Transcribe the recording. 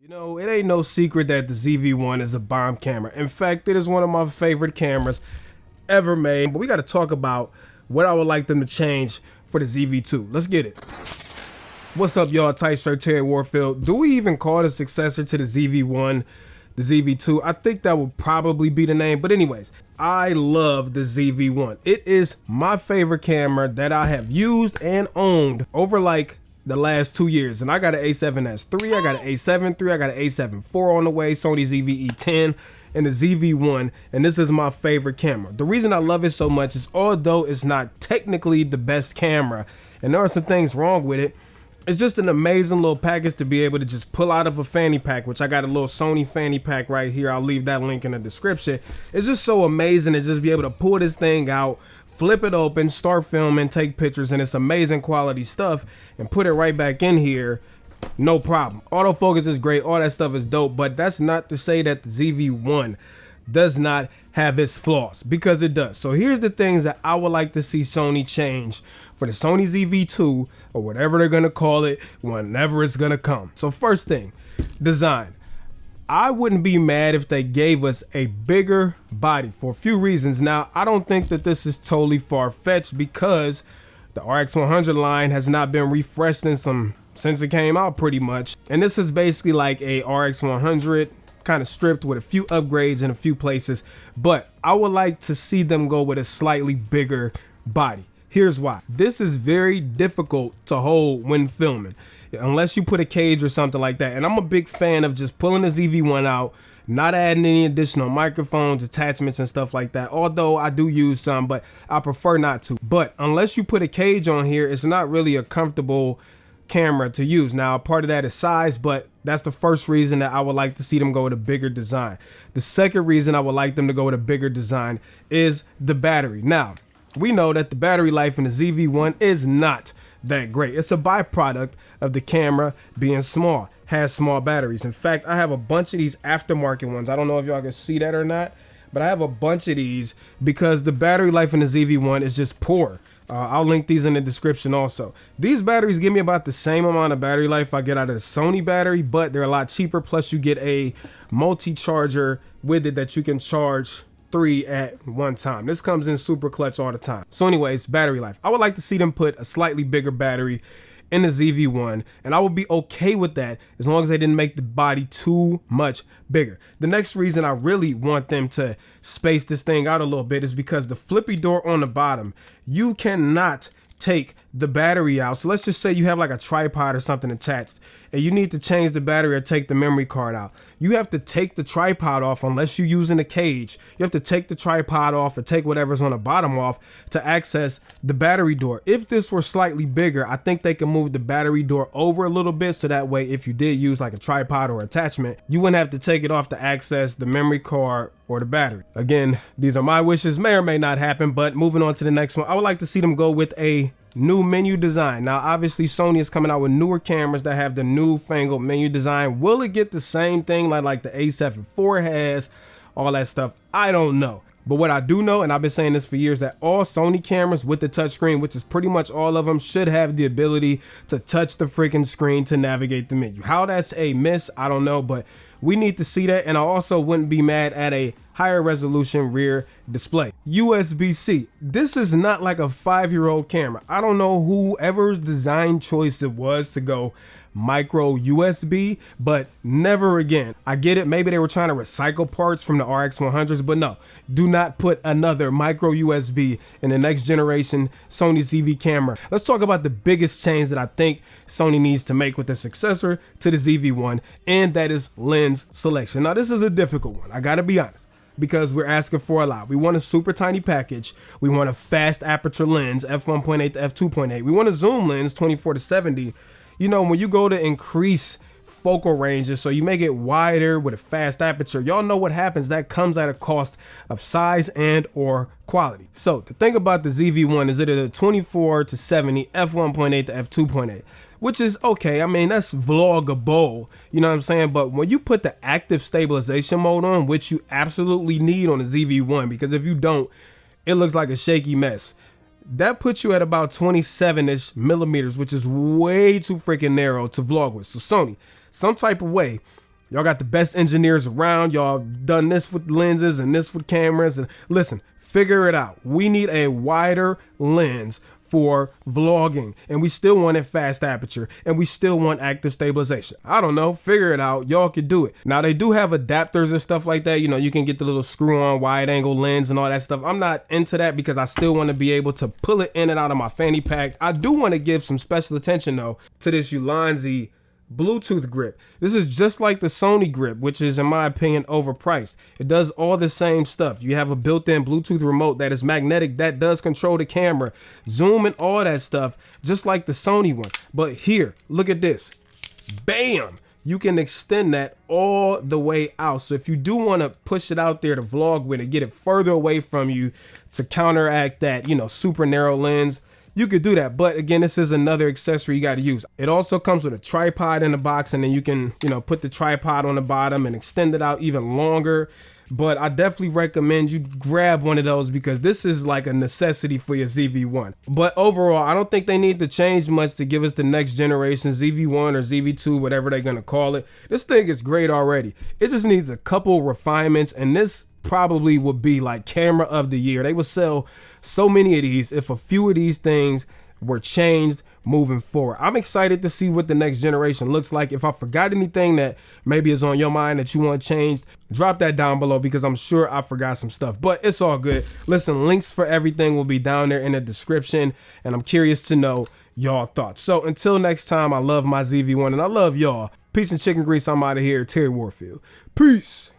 You know, it ain't no secret that the ZV-1 is a bomb camera. In fact, it is one of my favorite cameras ever made. But we got to talk about what I would like them to change for the ZV-2. Let's get it. What's up, y'all? Tight Shirt Terry Warfield. Do we even call the successor to the ZV-1 the ZV-2? I think that would probably be the name. But anyways, I love the ZV-1. It is my favorite camera that I have used and owned over like the last 2 years. And I got an A7S III, I got an A7 III, I got an A7 IV on the way, Sony ZV-E10, and the ZV-1, and this is my favorite camera. The reason I love it so much is although it's not technically the best camera, and there are some things wrong with it, it's just an amazing little package to be able to just pull out of a fanny pack, which I got a little Sony fanny pack right here. I'll leave that link in the description. It's just so amazing to just be able to pull this thing out, flip it open, start filming, take pictures, and it's amazing quality stuff, and put it right back in here, no problem. Autofocus is great, all that stuff is dope, but that's not to say that the ZV-1 does not have its flaws, because it does. So here's the things that I would like to see Sony change for the Sony ZV-2, or whatever they're gonna call it, whenever it's gonna come. So first thing, design. I wouldn't be mad if they gave us a bigger body for a few reasons. Now, I don't think that this is totally far-fetched because the RX100 line has not been refreshed since it came out pretty much. And this is basically like a RX100 kind of stripped with a few upgrades in a few places. But I would like to see them go with a slightly bigger body. Here's why. This is very difficult to hold when filming, unless you put a cage or something like that. And I'm a big fan of just pulling the ZV-1 out, not adding any additional microphones, attachments, and stuff like that. Although I do use some, but I prefer not to. But unless you put a cage on here, it's not really a comfortable camera to use. Now, part of that is size, but that's the first reason that I would like to see them go with a bigger design. The second reason I would like them to go with a bigger design is the battery. Now, we know that the battery life in the ZV-1 is not that great. It's a byproduct of the camera being small, has small batteries. In fact, I have a bunch of these aftermarket ones. I don't know if y'all can see that or not, but I have a bunch of these because the battery life in the ZV-1 is just poor. I'll link these in the description also. These batteries give me about the same amount of battery life I get out of the Sony battery, but they're a lot cheaper. Plus you get a multi-charger with it that you can charge 3 at one time. This comes in super clutch all the time. So anyways, battery life. I would like to see them put a slightly bigger battery in the ZV-1, and I would be okay with that as long as they didn't make the body too much bigger. The next reason I really want them to space this thing out a little bit is because the flippy door on the bottom, you cannot take the battery out. So let's just say you have like a tripod or something attached and you need to change the battery or take the memory card out. You have to take the tripod off unless you're using a cage. You have to take the tripod off or take whatever's on the bottom off to access the battery door. If this were slightly bigger, I think they can move the battery door over a little bit so that way if you did use like a tripod or attachment, you wouldn't have to take it off to access the memory card or the battery. Again, these are my wishes, may or may not happen, but moving on to the next one, I would like to see them go with a new menu design. Now, obviously Sony is coming out with newer cameras that have the newfangled menu design. Will it get the same thing like the A7 IV has, all that stuff? I don't know. But what I do know, and I've been saying this for years, that all Sony cameras with the touchscreen, which is pretty much all of them, should have the ability to touch the freaking screen to navigate the menu. How that's a miss, I don't know, but we need to see that. And I also wouldn't be mad at a higher resolution rear display. USB-C. This is not like a 5-year-old camera. I don't know whoever's design choice it was to go micro USB, but never again. I get it, maybe they were trying to recycle parts from the RX100s, but no, do not put another micro USB in the next generation Sony ZV camera. Let's talk about the biggest change that I think Sony needs to make with the successor to the ZV-1, and that is lens selection. Now, this is a difficult one, I gotta be honest, because we're asking for a lot. We want a super tiny package. We want a fast aperture lens, f1.8 to f2.8. We want a zoom lens, 24 to 70. You know, when you go to increase focal ranges, so you make it wider with a fast aperture, y'all know what happens. That comes at a cost of size and or quality. So the thing about the ZV-1 is it is a 24 to 70 f1.8 to f2.8, which is okay. I mean, that's vloggable, you know what I'm saying? But when you put the active stabilization mode on, which you absolutely need on the ZV-1, because if you don't, it looks like a shaky mess. That puts you at about 27-ish millimeters, which is way too freaking narrow to vlog with. So Sony, some type of way, Y'all got the best engineers around. Y'all done this with lenses and this with cameras. And listen, figure it out. We need a wider lens for vlogging, and we still want it fast aperture, and we still want active stabilization. I don't know, figure it out. Y'all can do it. Now they do have adapters and stuff like that. You know, you can get the little screw on wide angle lens and all that stuff. I'm not into that because I still want to be able to pull it in and out of my fanny pack. I do want to give some special attention though to this Ulanzi Bluetooth grip. This is just like the Sony grip, which is in my opinion overpriced. It does all the same stuff. You have a built-in Bluetooth remote that is magnetic, that does control the camera, zoom and all that stuff, just like the Sony one. But here, look at this. Bam! You can extend that all the way out. So if you do want to push it out there to vlog with it, get it further away from you to counteract that, you know, super narrow lens, you could do that. But again, this is another accessory you got to use. It also comes with a tripod in the box, and then you can, you know, put the tripod on the bottom and extend it out even longer. But I definitely recommend you grab one of those because this is like a necessity for your ZV-1. But overall, I don't think they need to change much to give us the next generation ZV-1 or ZV-2, whatever they're going to call it. This thing is great already. It just needs a couple refinements, and this probably would be like camera of the year. They would sell so many of these if a few of these things were changed moving forward. I'm excited to see what the next generation looks like. If I forgot anything that maybe is on your mind that you want changed, drop that down below because I'm sure I forgot some stuff, but it's all good. Listen, links for everything will be down there in the description, and I'm curious to know y'all thoughts. So until next time, I love my ZV-1 and I love y'all. Peace and chicken grease. I'm out of here. Terry Warfield. Peace.